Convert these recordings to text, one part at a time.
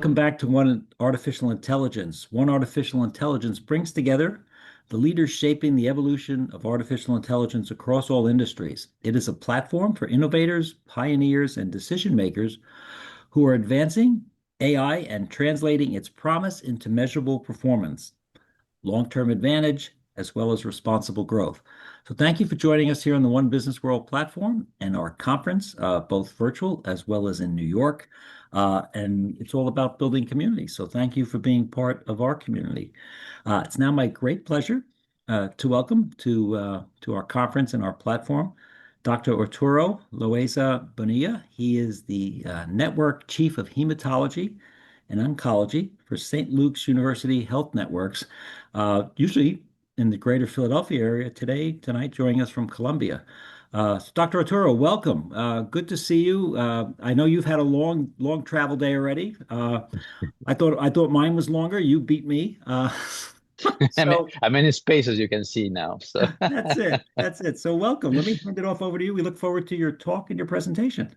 Welcome back to One Artificial Intelligence. One Artificial Intelligence brings together the leaders shaping the evolution of artificial intelligence across all industries. It is a platform for innovators, pioneers, and decision makers who are advancing AI and translating its promise into measurable performance, long-term advantage, as well as responsible growth. So thank you for joining us here on the One Business World platform and our conference, both virtual as well as in New York. And it's all about building community. So thank you for being part of our community. It's now my great pleasure to welcome to our conference and our platform Dr. Arturo Loaiza-Bonilla. He is the Network Chief of Hematology and Oncology for St. Luke's University Health Networks, usually in the greater Philadelphia area tonight, joining us from Columbia. So Dr. Arturo, welcome. Good to see you. I know you've had a long travel day already. I thought mine was longer. You beat me. So I'm in space, as you can see now. So that's it. That's it. So welcome. Let me hand it off over to you. We look forward to your talk and your presentation.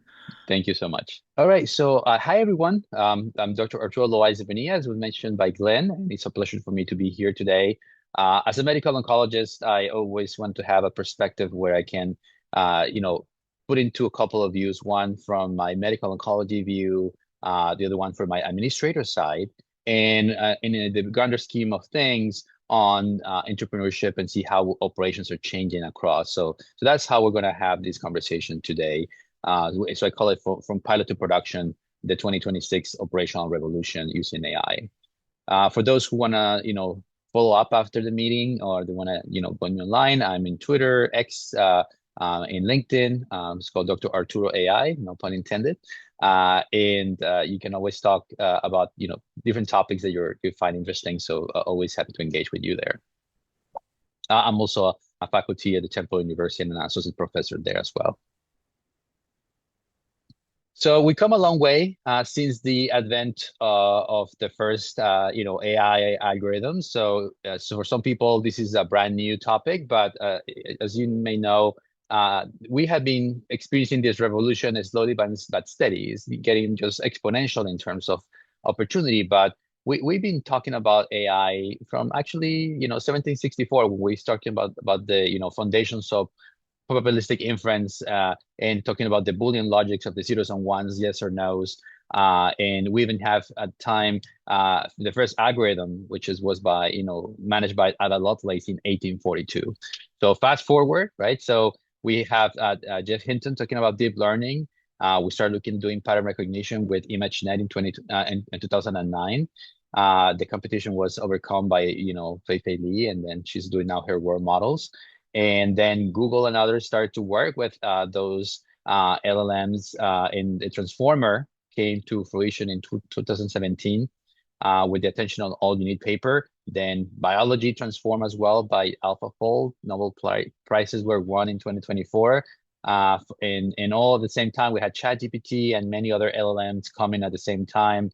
thank you so much. All right. So hi, everyone. I'm Dr. Arturo Loaiza-Bonilla, as was mentioned by Glenn, and it's a pleasure for me to be here today. As a medical oncologist, I always want to have a perspective where I can, put into a couple of views, one from my medical oncology view, the other one from my administrator side, and in the grander scheme of things, on entrepreneurship and see how operations are changing across. So that's how we're going to have this conversation today. So I call it from pilot to production, the 2026 operational revolution using AI. For those who want to, follow up after the meeting, or they want to, go online, I'm in Twitter, X, in LinkedIn. It's called Dr. Arturo AI, no pun intended. And you can always talk about, different topics that you find interesting. So always happy to engage with you there. I'm also a faculty at the Temple University and an associate professor there as well. So we come a long way since the advent of the first, AI algorithms. So for some people, this is a brand new topic, but as you may know, we have been experiencing this revolution slowly but steady. It's getting just exponential in terms of opportunity. But we've been talking about AI from actually, 1764, when we started about the, foundations of probabilistic inference, and talking about the Boolean logics of the zeros and ones, yes or no's. And we even have at time the first algorithm, which was by, managed by Ada Lovelace in 1842. So fast forward, right? So we have Jeff Hinton talking about deep learning. We started doing pattern recognition with ImageNet in 2009. The competition was overcome by, Fei Li, and then she's doing now her world models. And then Google and others started to work with those LLMs, and the transformer came to fruition in 2017 with the attention on All You Need paper. Then biology transformed as well by AlphaFold. Nobel Prizes were won in 2024. And all at the same time, we had ChatGPT and many other LLMs coming at the same time,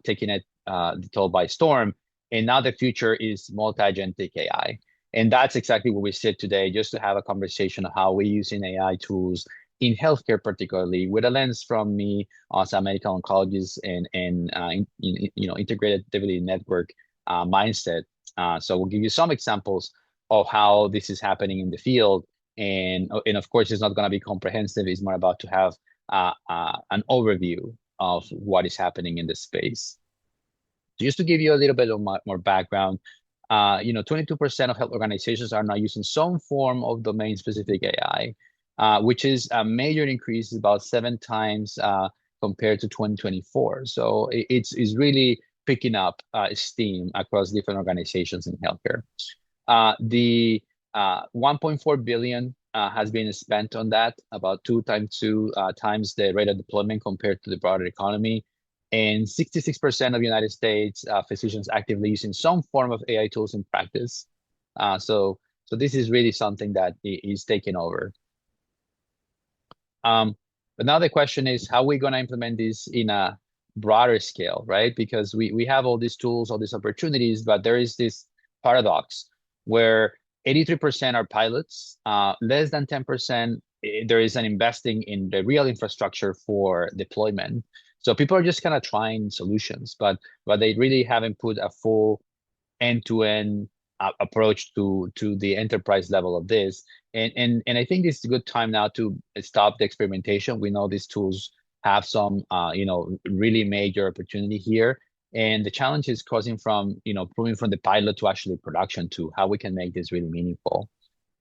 taking it the toll by storm. And now the future is multi-agentic AI. And that's exactly where we sit today, just to have a conversation of how we're using AI tools in healthcare, particularly with a lens from me as a medical oncologist and integrated delivery network mindset. So we'll give you some examples of how this is happening in the field. And of course, it's not going to be comprehensive. It's more about to have an overview of what is happening in the space. So just to give you a little bit of more background, 22% of health organizations are now using some form of domain-specific AI, which is a major increase, about 7 times compared to 2024. So it's really picking up steam across different organizations in healthcare. The 1.4 billion has been spent on that, about 2 times the rate of deployment compared to the broader economy. And 66% of United States physicians actively using some form of AI tools in practice. So this is really something that is taking over. But now the question is, how are we going to implement this in a broader scale, right? Because we have all these tools, all these opportunities, but there is this paradox where 83% are pilots, less than 10% there is an investing in the real infrastructure for deployment. So people are just kind of trying solutions, but they really haven't put a full end-to-end approach to the enterprise level of this. And I think this is a good time now to stop the experimentation. We know these tools have some really major opportunity here. And the challenge is causing from, proving from the pilot to actually production to how we can make this really meaningful.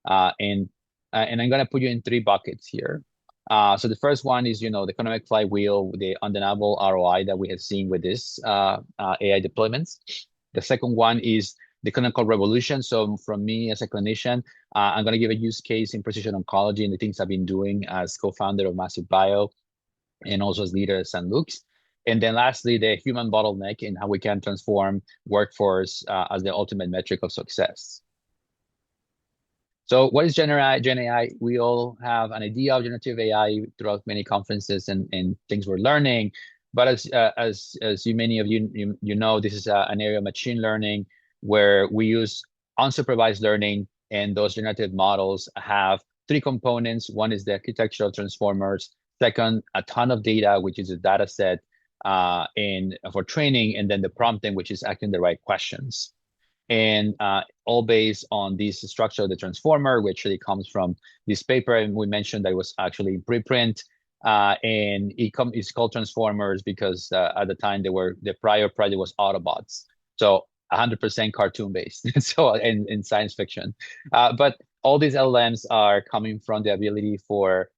And I'm going to put you in three buckets here. So the first one is, the economic flywheel, the undeniable ROI that we have seen with this AI deployments. The second one is the clinical revolution. So from me as a clinician, I'm going to give a use case in precision oncology and the things I've been doing as co-founder of Massive Bio and also as leader at St. Luke's. And then lastly, the human bottleneck and how we can transform workforce as the ultimate metric of success. So what is Gen AI? We all have an idea of generative AI throughout many conferences and things we're learning. But as many of you know, this is an area of machine learning where we use unsupervised learning, and those generative models have three components. One is the architectural transformers. Second, a ton of data, which is a data set and for training, and then the prompting, which is asking the right questions. And all based on this structure of the transformer, which really comes from this paper. And we mentioned that it was actually preprint. And it's called transformers because at the time the prior project was Autobots. So 100% cartoon based. So in science fiction. But all these LLMs are coming from the ability for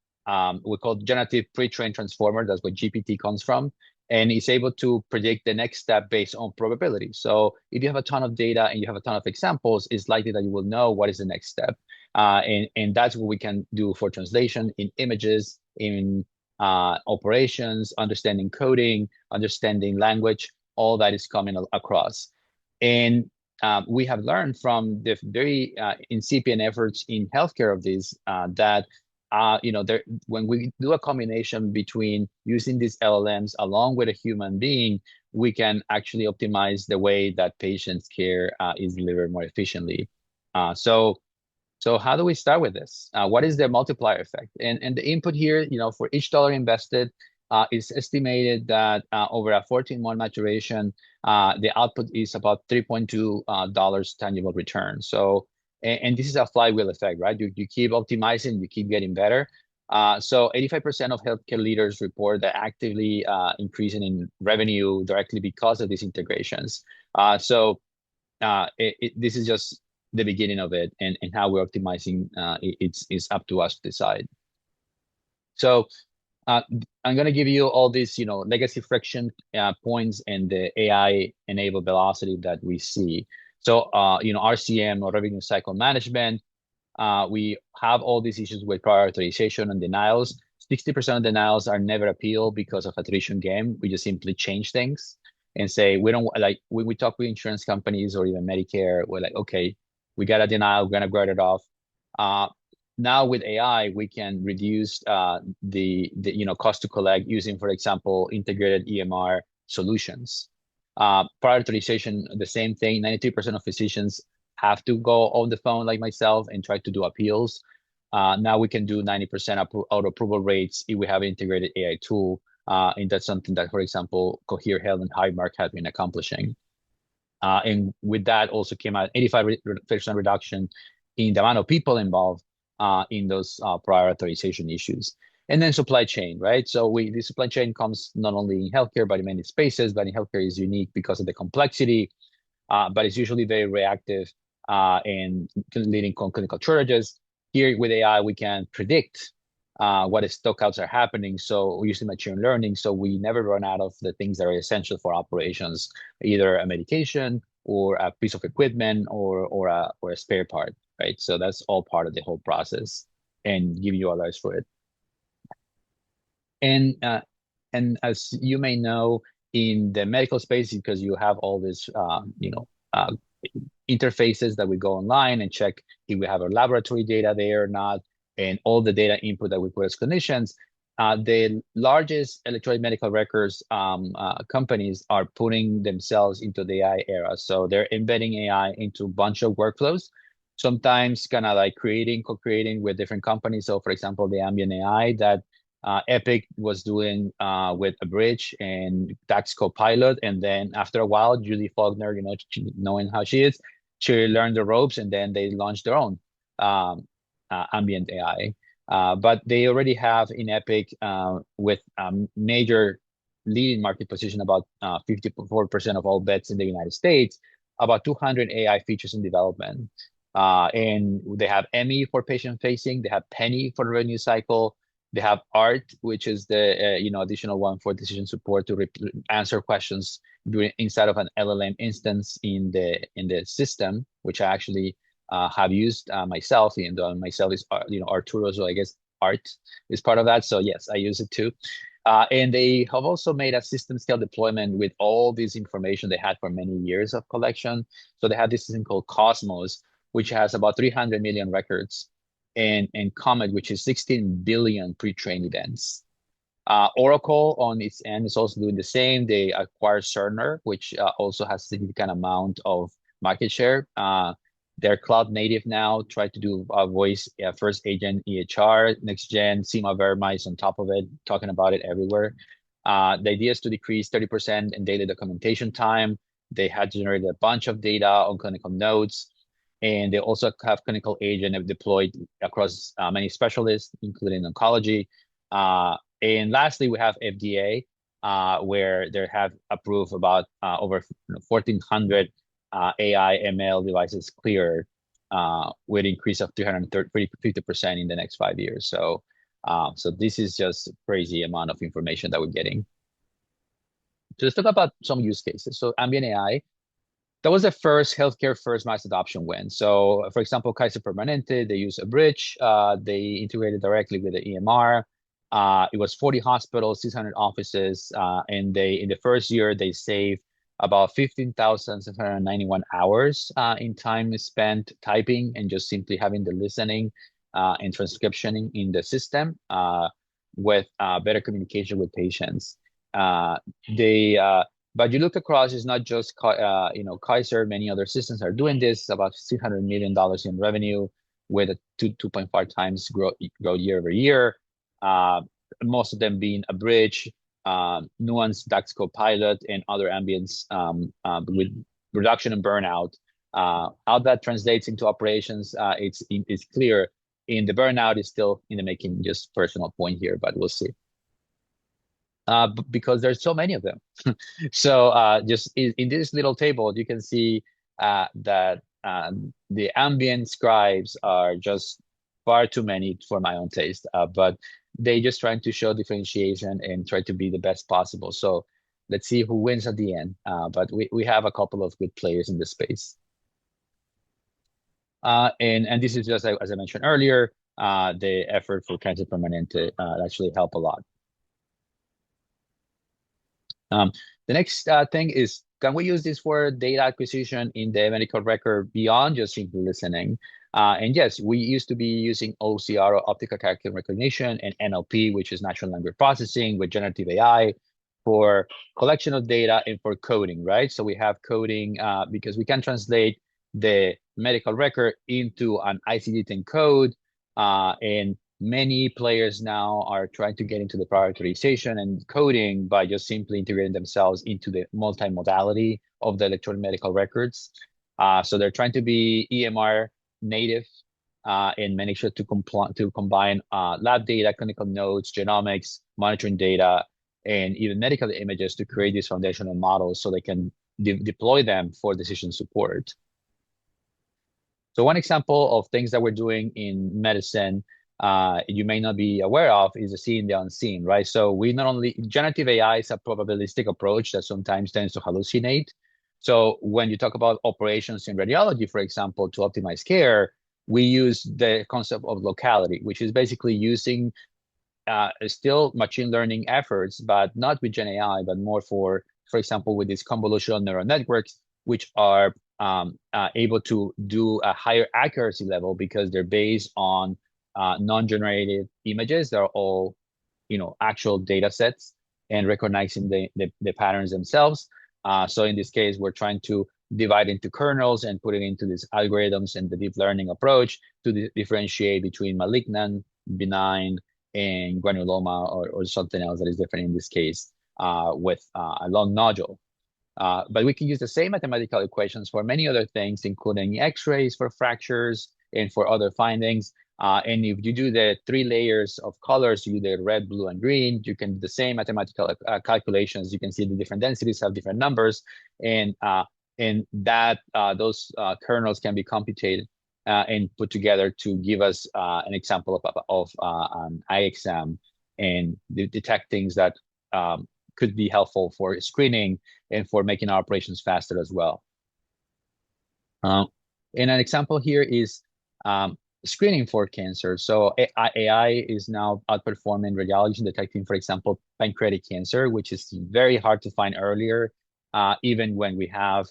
we call generative pre-trained transformer. That's where GPT comes from. And it's able to predict the next step based on probability. So if you have a ton of data and you have a ton of examples, it's likely that you will know what is the next step. And that's what we can do for translation in images, in operations, understanding coding, understanding language, all that is coming across. And we have learned from the very incipient efforts in healthcare of this that when we do a combination between using these LLMs along with a human being, we can actually optimize the way that patients' care is delivered more efficiently. So how do we start with this? What is the multiplier effect? And the input here, for each dollar invested, it's estimated that over a 14-month maturation, the output is about $3.2 tangible return. So and this is a flywheel effect, right? You keep optimizing, you keep getting better. So 85% of healthcare leaders report that actively increasing in revenue directly because of these integrations. So this is just the beginning of it, and how we're optimizing. It's up to us to decide. So I'm going to give you all these, legacy friction points and the AI-enabled velocity that we see. So, RCM or revenue cycle management, we have all these issues with prior authorization and denials. 60% of denials are never appealed because of attrition game. We just simply change things and say, we don't like, when we talk with insurance companies or even Medicare, we're like, okay, we got a denial, we're going to write it off. Now with AI, we can reduce the cost to collect using, for example, integrated EMR solutions. Prior authorization, the same thing. 93% of physicians have to go on the phone like myself and try to do appeals. Now we can do 90% auto approval rates if we have an integrated AI tool. And that's something that, for example, Cohere Health and Highmark have been accomplishing. And with that also came out 85% reduction in the amount of people involved in those prior authorization issues. And then supply chain, right? So the supply chain comes not only in healthcare, but in many spaces, but in healthcare is unique because of the complexity, but it's usually very reactive and leading to clinical shortages. Here with AI, we can predict what stockouts are happening. So we're using machine learning, so we never run out of the things that are essential for operations, either a medication or a piece of equipment or a spare part, right? So that's all part of the whole process and give you alerts for it. And as you may know, in the medical space, because you have all this, interfaces that we go online and check if we have our laboratory data there or not, and all the data input that we put as clinicians, the largest electronic medical records companies are putting themselves into the AI era. So they're embedding AI into a bunch of workflows, sometimes kind of like co-creating with different companies. So for example, the Ambient AI that Epic was doing with a bridge and DAX Copilot, and then after a while, Julie Faulkner, knowing how she is, she learned the ropes, and then they launched their own Ambient AI. But they already have in Epic with major leading market position, about 54% of all bets in the United States, about 200 AI features in development. And they have Emmy for patient facing, they have Penny for revenue cycle, they have Art, which is the additional one for decision support to answer questions inside of an LLM instance in the system, which I actually have used myself. And myself is Arturo, so I guess Art is part of that. So yes, I use it too. And they have also made a system scale deployment with all this information they had for many years of collection. So they have this system called Cosmos, which has about 300 million records, and Comet, which is 16 billion pre-trained events. Oracle on its end is also doing the same. They acquired Cerner, which also has a significant amount of market share. They're cloud native now, try to do voice first agent EHR, next gen, SEMA Verma is on top of it, talking about it everywhere. The idea is to decrease 30% in daily documentation time. They had generated a bunch of data on clinical notes, and they also have clinical agent have deployed across many specialists, including oncology. And lastly, we have FDA, where they have approved about over 1,400 AI ML devices cleared, with increase of 50% in the next 5 years. So this is just crazy amount of information that we're getting. So let's talk about some use cases. So Ambient AI, that was the first healthcare first mass adoption win. So for example, Kaiser Permanente, they use a bridge. They integrated directly with the EMR. It was 40 hospitals, 600 offices, and in the first year, they saved about 15,791 hours in time spent typing and just simply having the listening and transcription in the system with better communication with patients. But you look across, it's not just Kaiser. Many other systems are doing this. About $600 million in revenue, with a 2.5 times growth year over year. Most of them being a bridge, Nuance, DAX Copilot, and other ambience with reduction in burnout. How that translates into operations, it's clear. In the burnout is still in the making, just personal point here, but we'll see. Because there's so many of them. So just in this little table, you can see that the ambient scribes are just far too many for my own taste, but they just trying to show differentiation and try to be the best possible. So let's see who wins at the end. But we have a couple of good players in the space. And this is just, as I mentioned earlier, the effort for Kaiser Permanente actually help a lot. The next thing is, can we use this for data acquisition in the medical record beyond just simply listening? And yes, we used to be using OCR, or optical character recognition, and NLP, which is natural language processing, with generative AI for collection of data and for coding, right? So we have coding because we can translate the medical record into an ICD-10 code, and many players now are trying to get into the prior authorization and coding by just simply integrating themselves into the multimodality of the electronic medical records. So they're trying to be EMR native and make sure to combine lab data, clinical notes, genomics, monitoring data, and even medical images to create these foundational models so they can deploy them for decision support. So one example of things that we're doing in medicine you may not be aware of is the seeing the unseen, right? So we not only, generative AI is a probabilistic approach that sometimes tends to hallucinate. So when you talk about operations in radiology, for example, to optimize care, we use the concept of locality, which is basically using still machine learning efforts, but not with Gen AI, but more for example, with these convolutional neural networks, which are able to do a higher accuracy level because they're based on non-generated images. They're all, actual data sets and recognizing the patterns themselves. So in this case, we're trying to divide into kernels and put it into these algorithms and the deep learning approach to differentiate between malignant, benign, and granuloma or something else that is different in this case with a long nodule. But we can use the same mathematical equations for many other things, including X-rays for fractures and for other findings. And if you do the 3 layers of colors, you do the red, blue, and green, you can do the same mathematical calculations. You can see the different densities have different numbers, and that those kernels can be computed and put together to give us an example of an eye exam and detect things that could be helpful for screening and for making our operations faster as well. And an example here is screening for cancer. So AI is now outperforming radiology in detecting, for example, pancreatic cancer, which is very hard to find earlier. Even when we have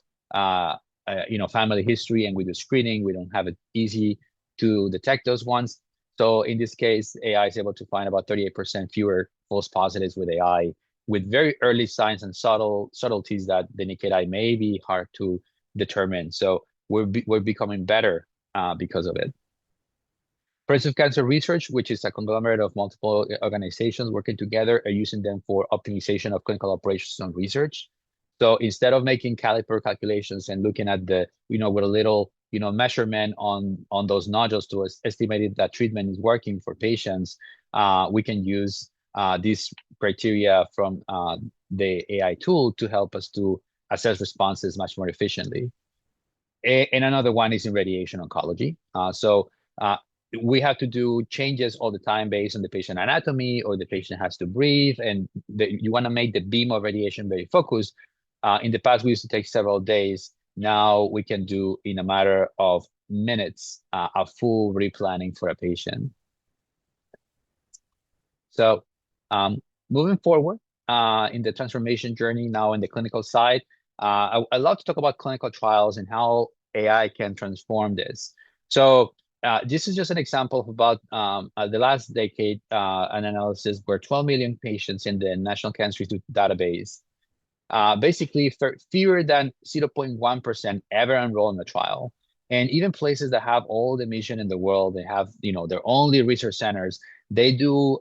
family history and we do screening, we don't have it easy to detect those ones. So in this case, AI is able to find about 38% fewer false positives with AI, with very early signs and subtleties that the naked eye may be hard to determine. So we're becoming better because of it. Preventive cancer research, which is a conglomerate of multiple organizations working together, are using them for optimization of clinical operations and research. So instead of making caliper calculations and looking at the, with a little, measurement on those nodules to estimate that treatment is working for patients, we can use these criteria from the AI tool to help us to assess responses much more efficiently. And another one is in radiation oncology. So we have to do changes all the time based on the patient anatomy, or the patient has to breathe, and you want to make the beam of radiation very focused. In the past, we used to take several days. Now we can do, in a matter of minutes, a full replanning for a patient. So moving forward in the transformation journey now in the clinical side, I love to talk about clinical trials and how AI can transform this. So this is just an example of about the last decade, an analysis where 12 million patients in the National Cancer Institute database, basically fewer than 0.1% ever enroll in the trial. And even places that have all the mission in the world, they have their only research centers, they do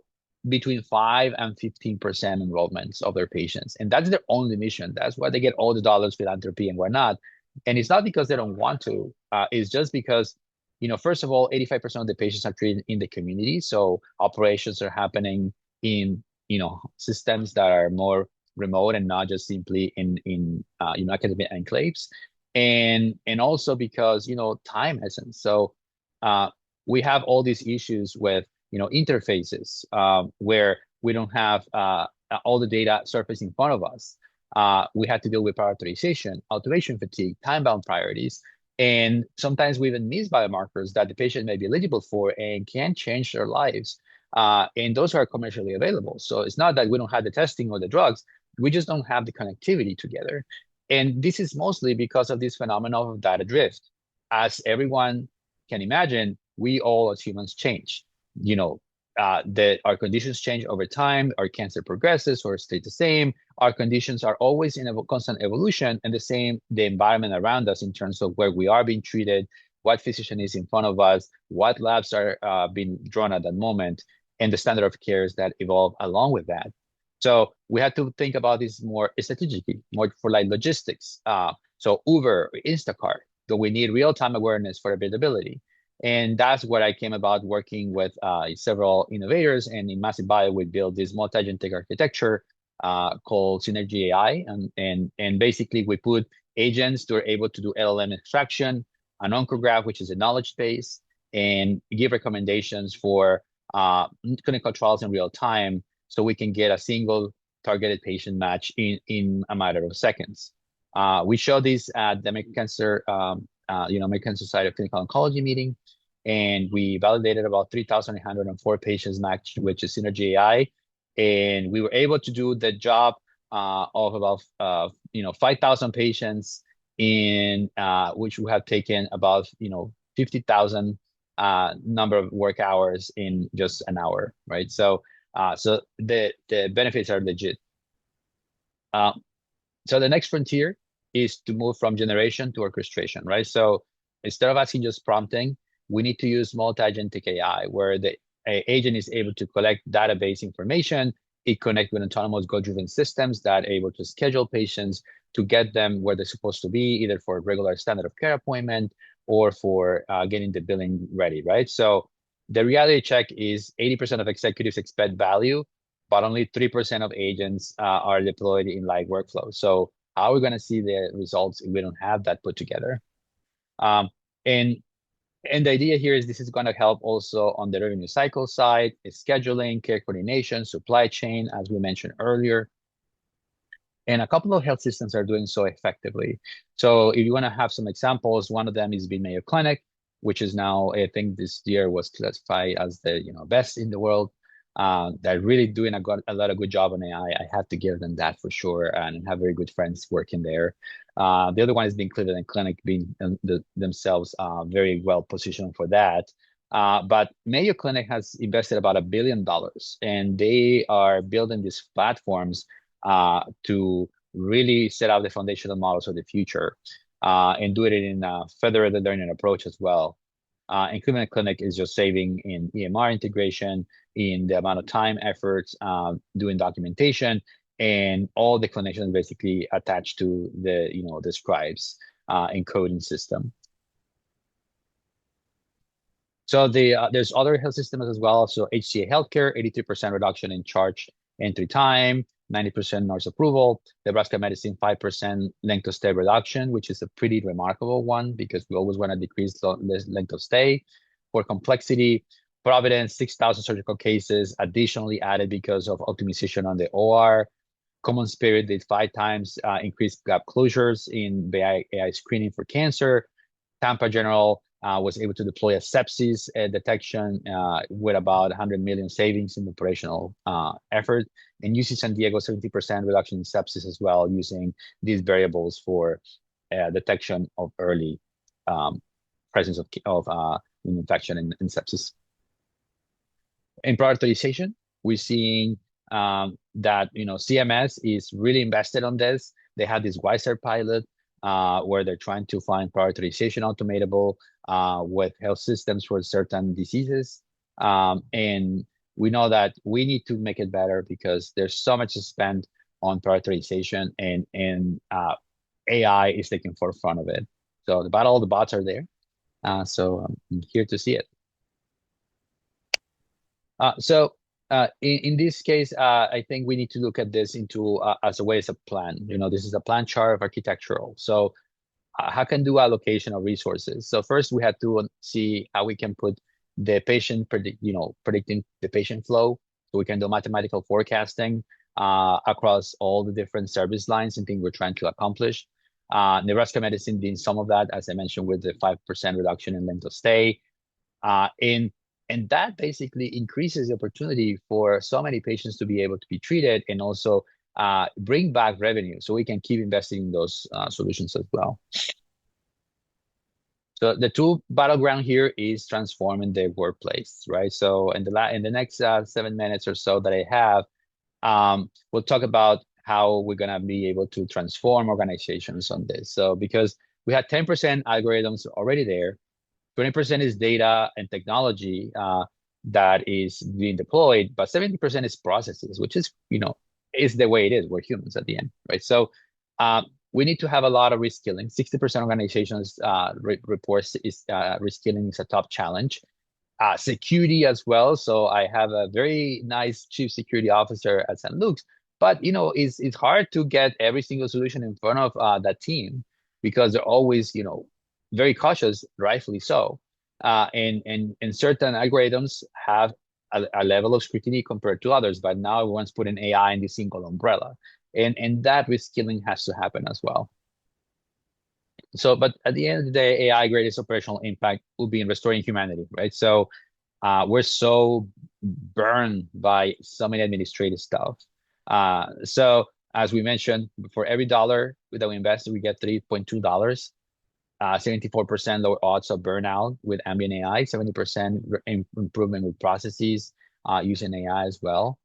between 5 and 15% enrollments of their patients. And that's their only mission. That's why they get all the dollars, philanthropy, and whatnot. And it's not because they don't want to. It's just because, first of all, 85% of the patients are treated in the community. So operations are happening in, systems that are more remote and not just simply in academic enclaves. And also because, time hasn't. So we have all these issues with, interfaces where we don't have all the data surface in front of us. We have to deal with prioritization, automation fatigue, time-bound priorities, and sometimes we even miss biomarkers that the patient may be eligible for and can change their lives. And those are commercially available. So it's not that we don't have the testing or the drugs, we just don't have the connectivity together. And this is mostly because of this phenomenon of data drift. As everyone can imagine, we all as humans change. Our conditions change over time, our cancer progresses or stays the same. Our conditions are always in a constant evolution, and the environment around us in terms of where we are being treated, what physician is in front of us, what labs are being drawn at that moment, and the standard of cares that evolve along with that. So we had to think about this more strategically, more for like logistics. So Uber, Instacart, do we need real-time awareness for availability? And that's what I came about working with several innovators. And in Massive Bio, we built this multi-agentic architecture called Synergy AI. And basically, we put agents that are able to do LLM extraction, an oncograph, which is a knowledge base, and give recommendations for clinical trials in real time, so we can get a single targeted patient match in a matter of seconds. We showed this at the American Cancer, American Society of Clinical Oncology meeting, and we validated about 3,804 patients matched with Synergy AI, and we were able to do the job of about 5,000 patients in which we have taken about 50,000 number of work hours in just an hour, right? So the benefits are legit. So the next frontier is to move from generation to orchestration, right? So instead of asking just prompting, we need to use multi-agentic AI, where the agent is able to collect database information. It connects with autonomous goal-driven systems that are able to schedule patients to get them where they're supposed to be, either for a regular standard of care appointment or for getting the billing ready, right? So the reality check is 80% of executives expect value, but only 3% of agents are deployed in live workflows. So how are we going to see the results if we don't have that put together? Um, and and the idea here is this is going to help also on the revenue cycle side, scheduling, care coordination, supply chain, as we mentioned earlier. And a couple of health systems are doing so effectively. So if you want to have some examples, one of them is Being Mayo Clinic, which is now, I think this year was classified as the best in the world. They're really doing a lot of good job on AI. I have to give them that for sure, and have very good friends working there. The other one is being Cleveland Clinic, being themselves very well positioned for that. But Mayo Clinic has invested about $1 billion, and they are building these platforms to really set up the foundational models of the future and do it in a federated learning approach as well. And Cleveland Clinic is just saving in EMR integration, in the amount of time, efforts, doing documentation, and all the clinicians basically attached to the scribes encoding system. So there's other health systems as well. So HCA Healthcare, 83% reduction in charge entry time, 90% nurse approval. Nebraska Medicine, 5% length of stay reduction, which is a pretty remarkable one because we always want to decrease the length of stay. For complexity, Providence, 6,000 surgical cases additionally added because of optimization on the OR. Common Spirit did 5 times increased gap closures in AI screening for cancer. Tampa General was able to deploy a sepsis detection with about 100 million savings in the operational effort. And UC San Diego, 70% reduction in sepsis as well, using these variables for detection of early presence of infection and sepsis. In prioritization, we're seeing that CMS is really invested on this. They had this Wiser pilot where they're trying to find prioritization automatable with health systems for certain diseases. And we know that we need to make it better because there's so much to spend on prioritization, and AI is taking forefront of it. So all the bots are there. So I'm here to see it. In this case, I think we need to look at this as a way as a plan. This is a plan chart of architectural. So how can do allocation of resources? So first we had to see how we can put the patient predicting the patient flow. So we can do mathematical forecasting across all the different service lines and things we're trying to accomplish. Nebraska Medicine did some of that, as I mentioned, with the 5% reduction in length of stay. And that basically increases the opportunity for so many patients to be able to be treated and also bring back revenue, so we can keep investing in those solutions as well. So the two battleground here is transforming the workplace, right? So in the next 7 minutes or so that I have, we'll talk about how we're gonna be able to transform organizations on this. So because we had 10% algorithms already there, 20% is data and technology that is being deployed, but 70% is processes, which is, is the way it is. We're humans at the end, right? So we need to have a lot of reskilling. 60% organizations reports reskilling is a top challenge. Security as well. So I have a very nice chief security officer at St. Luke's, but it's hard to get every single solution in front of that team because they're always, very cautious, rightfully so. And certain algorithms have a level of scrutiny compared to others, but now everyone's putting AI in the single umbrella. And that reskilling has to happen as well. So, but at the end of the day, AI greatest operational impact will be in restoring humanity, right? So we're so burned by so many administrative stuff. So as we mentioned, for every dollar that we invest, we get $3.2. 74% lower odds of burnout with Ambient AI, 70% improvement with processes using AI as well.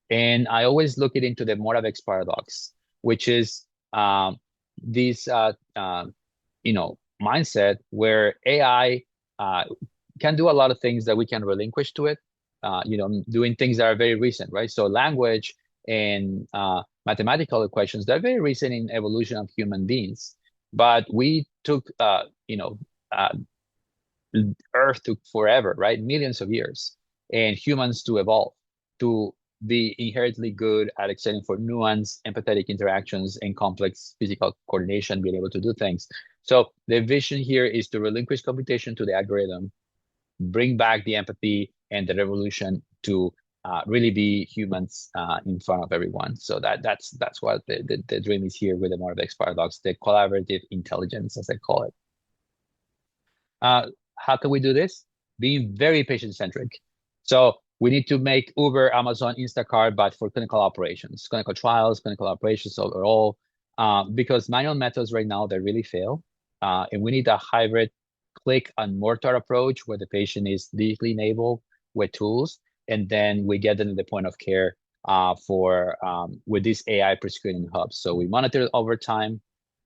And I always look it into the Moravec paradox, which is this mindset where AI can do a lot of things that we can relinquish to it, doing things that are very recent, right? So language and mathematical equations, they're very recent in evolution of human beings. But we took, uh, Earth took forever, right? Millions of years, and humans to evolve, to be inherently good at excelling for nuance, empathetic interactions, and complex physical coordination, being able to do things. So the vision here is to relinquish computation to the algorithm, bring back the empathy and the revolution to really be humans in front of everyone. So that's what the dream is here with the Moravec paradox, the collaborative intelligence, as I call it. How can we do this? Being very patient-centric. So we need to make Uber, Amazon, Instacart, but for clinical operations, clinical trials, clinical operations overall, because manual methods right now, they really fail. And we need a hybrid click and mortar approach where the patient is digitally enabled with tools, and then we get them to the point of care with these AI prescreening hubs. So we monitor it over time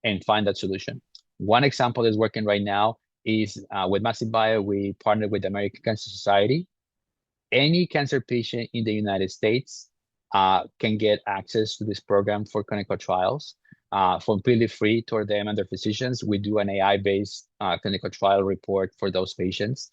and find that solution. One example is working right now is with Massive Bio, we partnered with the American Cancer Society. Any cancer patient in the United States can get access to this program for clinical trials, completely free toward them and their physicians. We do an AI-based clinical trial report for those patients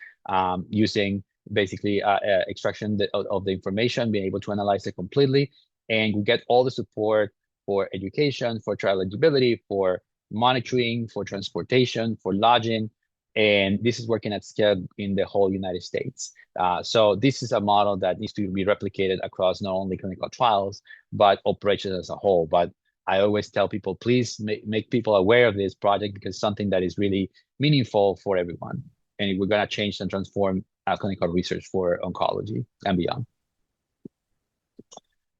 using basically extraction of the information, being able to analyze it completely, and we get all the support for education, for trial eligibility, for monitoring, for transportation, for lodging, and this is working at scale in the whole United States. So this is a model that needs to be replicated across not only clinical trials, but operations as a whole. But I always tell people, please make people aware of this project because it's something that is really meaningful for everyone. And we're going to change and transform clinical research for oncology and beyond.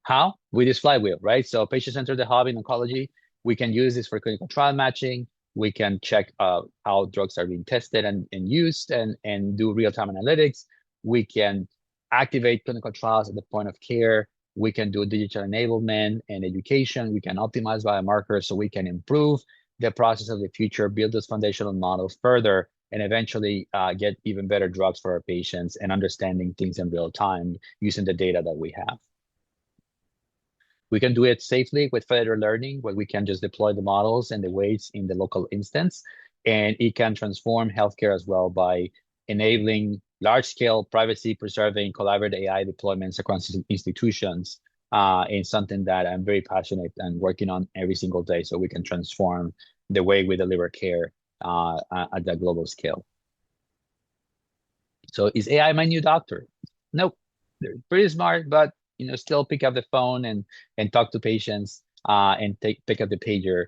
How? With this flywheel, right? So patient-centered the hub in oncology, we can use this for clinical trial matching. We can check how drugs are being tested and used and do real-time analytics. We can activate clinical trials at the point of care. We can do digital enablement and education. We can optimize biomarkers so we can improve the process of the future, build those foundational models further, and eventually get even better drugs for our patients and understanding things in real time using the data that we have. We can do it safely with federated learning, where we can just deploy the models and the weights in the local instance. And it can transform healthcare as well by enabling large-scale, privacy-preserving, collaborative AI deployments across institutions in something that I'm very passionate and working on every single day so we can transform the way we deliver care at the global scale. So is AI my new doctor? Nope. They're pretty smart, but still pick up the phone and talk to patients and pick up the pager.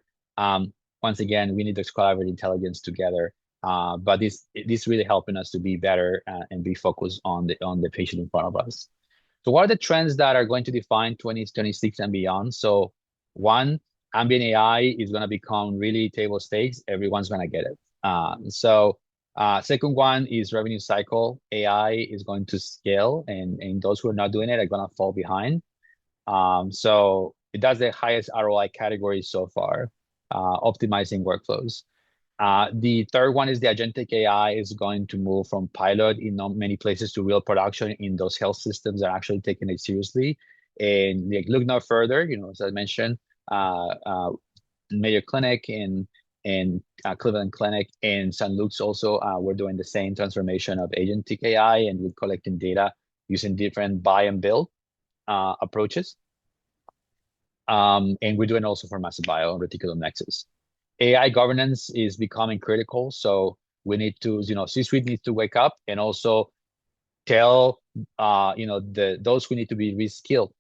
Once again, we need this collaborative intelligence together. But this really helping us to be better and be focused on the patient in front of us. So what are the trends that are going to define 2026 and beyond? So one, ambient AI is going to become really table stakes. Everyone's going to get it. Second one is revenue cycle. AI is going to scale, and those who are not doing it are going to fall behind. So it does the highest ROI category so far, optimizing workflows. The third one is the agentic AI is going to move from pilot in many places to real production in those health systems that are actually taking it seriously. And look no further, as I mentioned, Mayo Clinic and Cleveland Clinic and St. Luke's also, we're doing the same transformation of agentic AI, and we're collecting data using different buy and build approaches. And we're doing also for Massive Bio and Reticulum Nexus. AI governance is becoming critical, so we need to, C-suite needs to wake up and also tell, those who need to be reskilled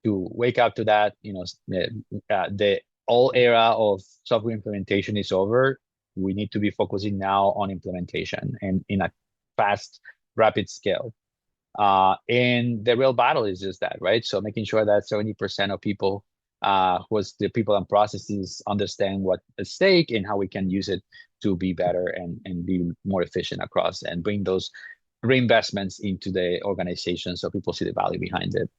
to wake up to that. The old era of software implementation is over. We need to be focusing now on implementation and in a fast, rapid scale. And the real battle is just that, right? So making sure that 70% of people, the people and processes understand what's at stake and how we can use it to be better and be more efficient across and bring those reinvestments into the organization so people see the value behind it.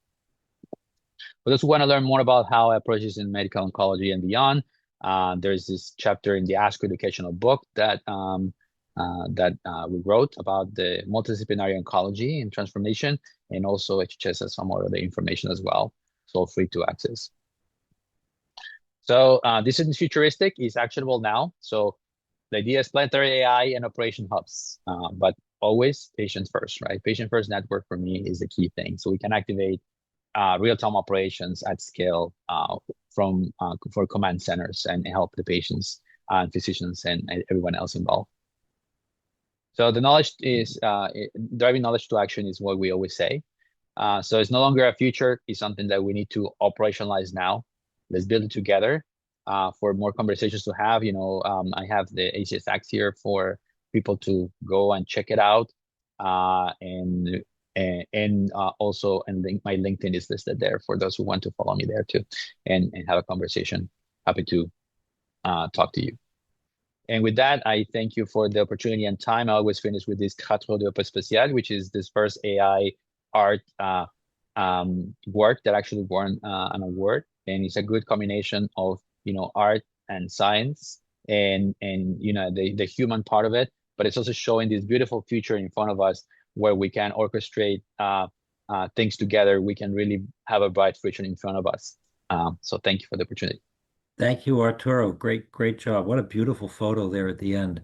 For those who want to learn more about how I approach this in medical oncology and beyond, there's this chapter in the Ask Educational book that that we wrote about the multidisciplinary oncology and transformation, and also HHS has some other information as well, so free to access. So this is futuristic, is actionable now. So the idea is planetary AI and operation hubs, but always patients first, right? Patient first network for me is the key thing. So we can activate real-time operations at scale for command centers and help the patients and physicians and everyone else involved. So the knowledge is driving knowledge to action is what we always say. So it's no longer a future; it's something that we need to operationalize now. Let's build it together for more conversations to have. I have the ACSX here for people to go and check it out, and also my LinkedIn is listed there for those who want to follow me there too, and have a conversation. Happy to talk to you. And with that, I thank you for the opportunity and time. I always finish with this Quatre d'Opera Spécial, which is this first AI art work that actually won an award. And it's a good combination of, art and science and the human part of it. But it's also showing this beautiful future in front of us where we can orchestrate things together. We can really have a bright future in front of us. So thank you for the opportunity. Thank you, Arturo. Great job. What a beautiful photo there at the end.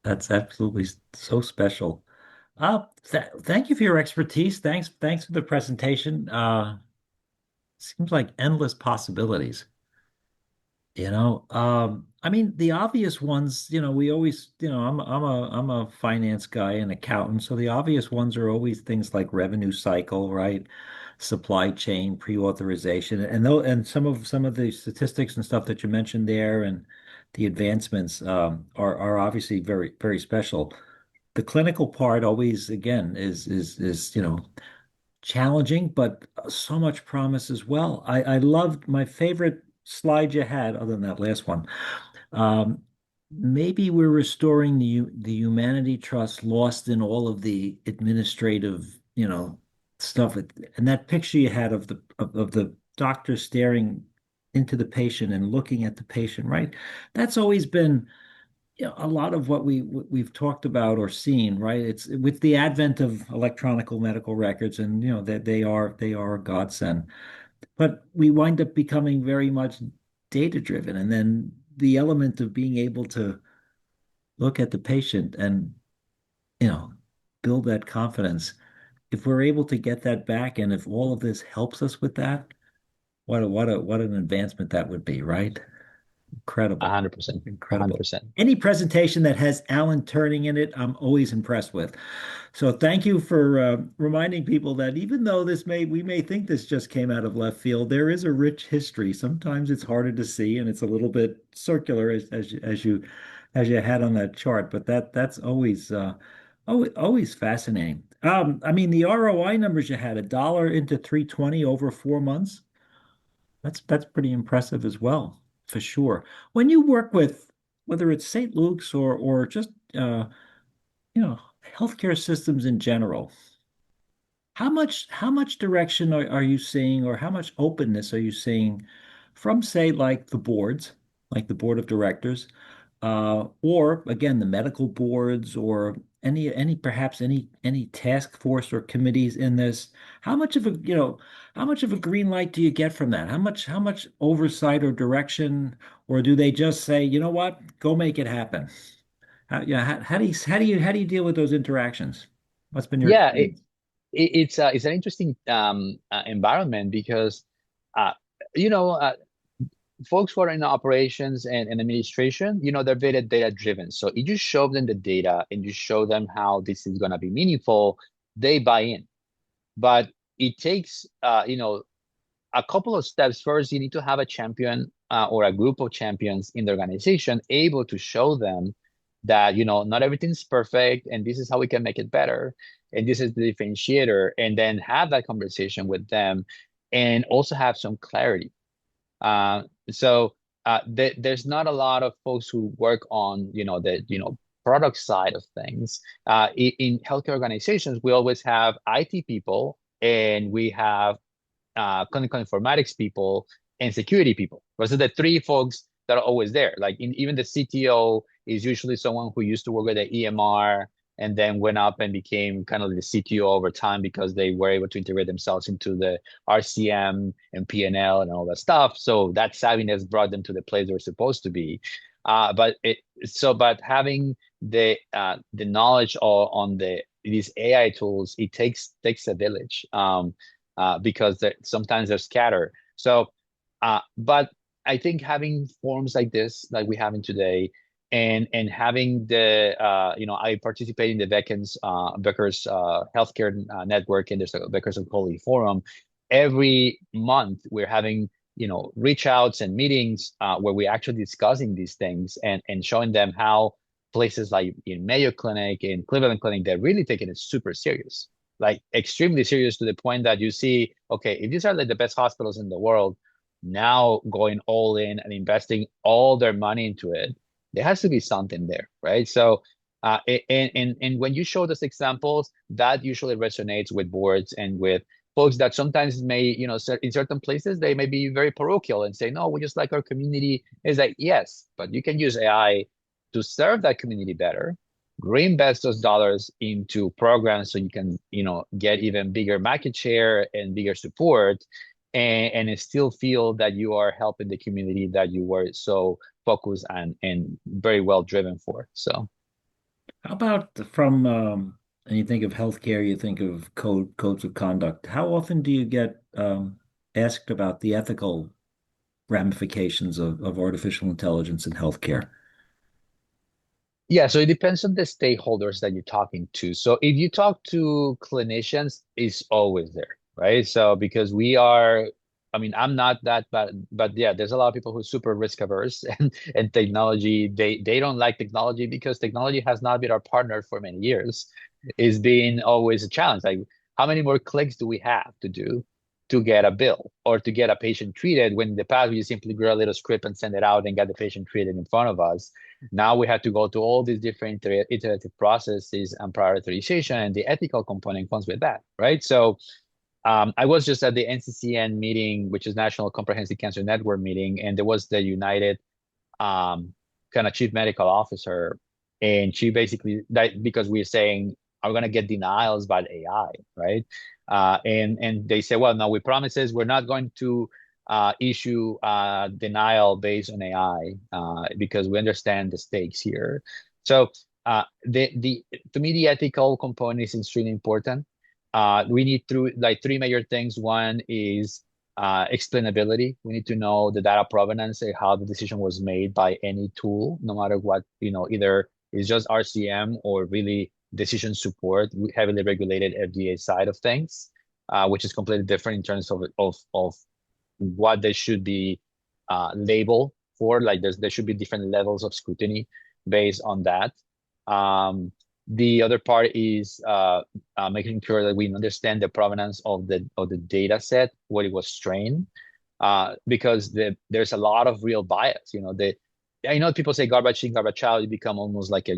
That's absolutely so special. Thank you for your expertise. Thanks for the presentation. Seems like endless possibilities. I mean, the obvious ones, we always, I'm a finance guy and accountant, so the obvious ones are always things like revenue cycle, right? Supply chain, pre-authorization, and some of the statistics and stuff that you mentioned there, and the advancements are obviously very very special. The clinical part always, again, is challenging, but so much promise as well. I loved my favorite slide you had, other than that last one. Um, Maybe we're restoring the humanity trust lost in all of the administrative, stuff. And that picture you had of the doctor staring into the patient and looking at the patient, right? That's always been, a lot of what we've talked about or seen, right? It's with the advent of electronic medical records, and that they are a godsend. But we wind up becoming very much data driven, and then the element of being able to look at the patient and you know build that confidence. If we're able to get that back, and if all of this helps us with that, what an advancement that would be, right? Incredible. 100%, Incredible. 100%. Any presentation that has Alan Turing in it, I'm always impressed with. So thank you for reminding people that even though we may think this just came out of left field, there is a rich history. Sometimes it's harder to see, and it's a little bit circular as you had on that chart. But that's always fascinating. I mean, the ROI numbers you had, $1 into 320 over 4 months. That's pretty impressive as well, for sure. When you work with whether it's St. Luke's or just you know healthcare systems in general, how much direction are you seeing, or how much openness are you seeing from, say, like the boards, like the board of directors, or again the medical boards, or any task force or committees in this? How much of a green light do you get from that? How much oversight or direction, or do they just say, you know what, go make it happen? How do you deal with those interactions? What's been your Yeah, experience? it's an interesting environment because uh, you know uh, folks who are in operations and administration, they're very data driven. So if you show them the data and you show them how this is going to be meaningful, they buy in. But it takes a couple of steps. First, you need to have a champion or a group of champions in the organization able to show them that not everything's perfect and this is how we can make it better, and this is the differentiator, and then have that conversation with them and also have some clarity. So there's not a lot of folks who work on the product side of things. In healthcare organizations, we always have IT people and we have clinical informatics people and security people. Those are the three folks that are always there. Like even the CTO is usually someone who used to work with the EMR and then went up and became kind of the CTO over time because they were able to integrate themselves into the RCM and P&L and all that stuff. So that savviness brought them to the place they're supposed to be. But having the knowledge on these AI tools, it takes a village, because sometimes they're scattered. So, but I think having forums like this, like we have in today, and having I participate in the Becker's healthcare network, and there's a Becker's Oncology forum. Every month we're having reach outs and meetings where we're actually discussing these things and showing them how places like in Mayo Clinic, in Cleveland Clinic, they're really taking it super serious, like extremely serious, to the point that you see, okay, if these are like the best hospitals in the world now going all in and investing all their money into it, there has to be something there, right? So and when you show those examples, that usually resonates with boards and with folks that sometimes may, in certain places, they may be very parochial and say, no, we just like our community. It's like, yes, but you can use AI to serve that community better, reinvest those dollars into programs so you can, get even bigger market share and bigger support, and still feel that you are helping the community that you were so focused and very well driven for. So. How about from and you think of healthcare, you think of codes of conduct. How often do you get asked about the ethical ramifications of artificial intelligence in healthcare? Yeah, so it depends on the stakeholders that you're talking to. So if you talk to clinicians, it's always there, right? So because I'm not that bad, but yeah, there's a lot of people who are super risk averse and technology, they don't like technology because technology has not been our partner for many years. It's been always a challenge. Like, how many more clicks do we have to do to get a bill or to get a patient treated, when in the past we simply grow a little script and send it out and get the patient treated in front of us? Now we have to go to all these different iterative processes and prioritization, and the ethical component comes with that, right? So I was just at the NCCN meeting, which is National Comprehensive Cancer Network meeting, and there was the United kind of chief medical officer, and she basically, that because we're saying, are we going to get denials by AI, right? And they say, well, no, we promises we're not going to issue denial based on AI because we understand the stakes here. So the to me, the ethical component is extremely important. We need three major things. One is explainability. We need to know the data provenance and how the decision was made by any tool, no matter what, either it's just RCM or really decision support, heavily regulated FDA side of things, which is completely different in terms of what they should be labeled for. Like there should be different levels of scrutiny based on that. The other part is making sure that we understand the provenance of the data set, what it was trained, because there's a lot of real bias. I know people say garbage in, garbage out. You become almost like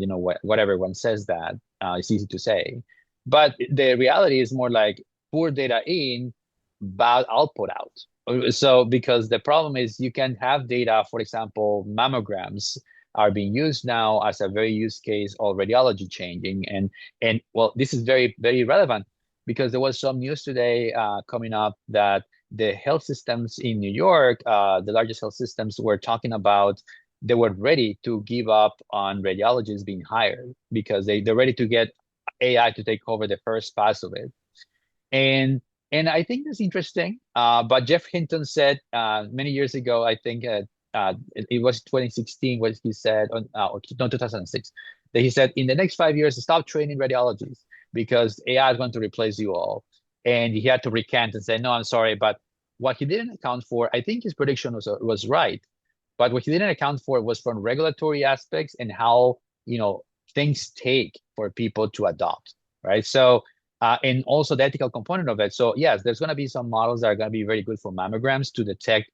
what everyone says that. It's easy to say, but the reality is more like poor data in, bad output out. So because the problem is you can have data, for example, mammograms are being used now as a very use case of radiology changing. And well, this is very, very relevant because there was some news today coming up that the health systems in New York, the largest health systems, were talking about they were ready to give up on radiologists being hired because they're ready to get AI to take over the first pass of it. And I think that's interesting. But Jeff Hinton said many years ago, I think it was 2016, what he said, or no, 2006, that he said, in the next 5 years, stop training radiologists because AI is going to replace you all. And he had to recant and say, no, I'm sorry. But what he didn't account for, I think his prediction was right. But what he didn't account for was from regulatory aspects and how, things take for people to adopt, right? So, and also the ethical component of it. So yes, there's going to be some models that are going to be very good for mammograms to detect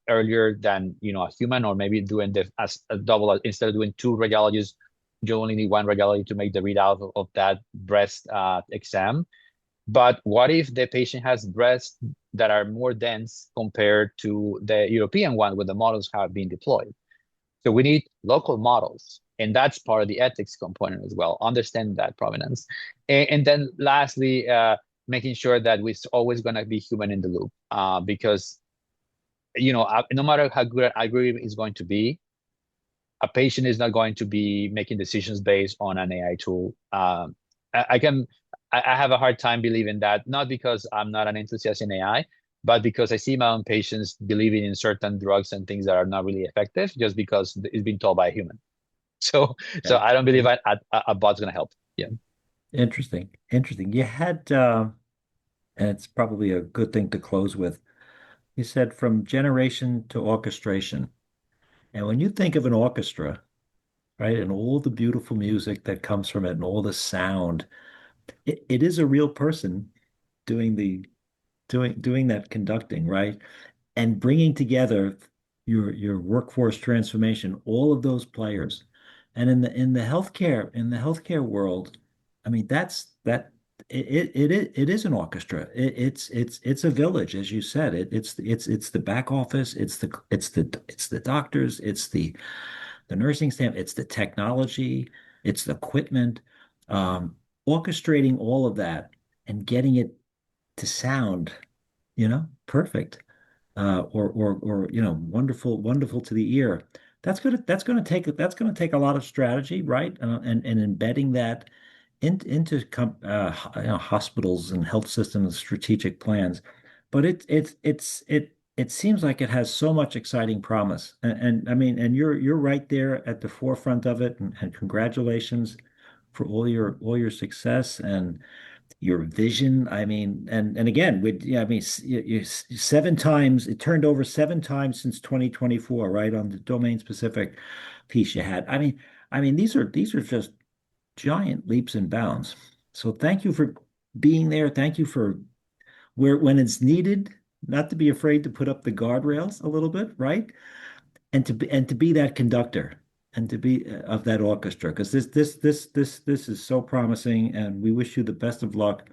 earlier than a human, or maybe doing as a double, instead of doing two radiologists, you only need one radiology to make the readout of that breast exam. But what if the patient has breasts that are more dense compared to the European one where the models have been deployed? So we need local models. And that's part of the ethics component as well, understand that provenance. And then lastly, making sure that we're always going to be human in the loop, because no matter how good an algorithm is going to be, a patient is not going to be making decisions based on an AI tool. I have a hard time believing that, not because I'm not an enthusiast in AI, but because I see my own patients believing in certain drugs and things that are not really effective just because it's been told by a human. So Yeah. I don't believe a bot's going to help. Yeah. Interesting. Interesting. You had, and it's probably a good thing to close with. You said from generation to orchestration. And when you think of an orchestra, right, and all the beautiful music that comes from it and all the sound, it is a real person doing the doing that conducting, right? And bringing together your workforce transformation, all of those players. And in the healthcare world, I mean it is an orchestra. It's a village, as you said. It's the back office, it's the doctors, it's the nursing staff, it's the technology, it's the equipment, orchestrating all of that and getting it to sound, perfect, or wonderful to the ear. That's gonna take a lot of strategy, right? And embedding that into hospitals and health systems strategic plans. But it seems like it has so much exciting promise. And I mean, and you're right there at the forefront of it. And congratulations for all your success and your vision. I mean, and again, I mean, seven times it turned over seven times since 2024, right? On the domain specific piece you had. I mean, these are just giant leaps and bounds. So thank you for being there. Thank you for when it's needed, not to be afraid to put up the guardrails a little bit, right? And to be that conductor and to be of that orchestra, because this is so promising, and we wish you the best of luck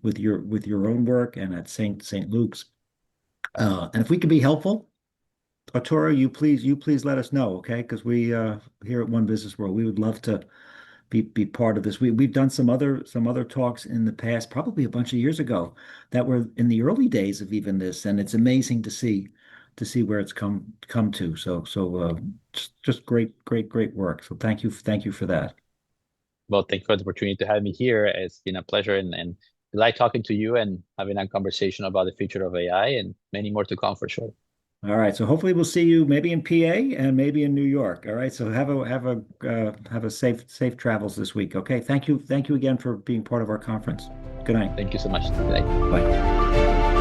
with your own work and at St. Luke's. And if we can be helpful, Arturo, you please let us know, okay? Because we here at One Business World, we would love to be part of this. We've done some other talks in the past, probably a bunch of years ago, that were in the early days of even this, and it's amazing to see where it's come to. So just great work. So thank you for that. Well, thank you for the opportunity to have me here. It's been a pleasure, and I like talking to you and having a conversation about the future of AI and many more to come for sure. All right. So hopefully we'll see you maybe in PA and maybe in New York. All right. So have a safe travels this week. Okay. Thank you again for being part of our conference. Good night. Thank you so much. Good night. Bye.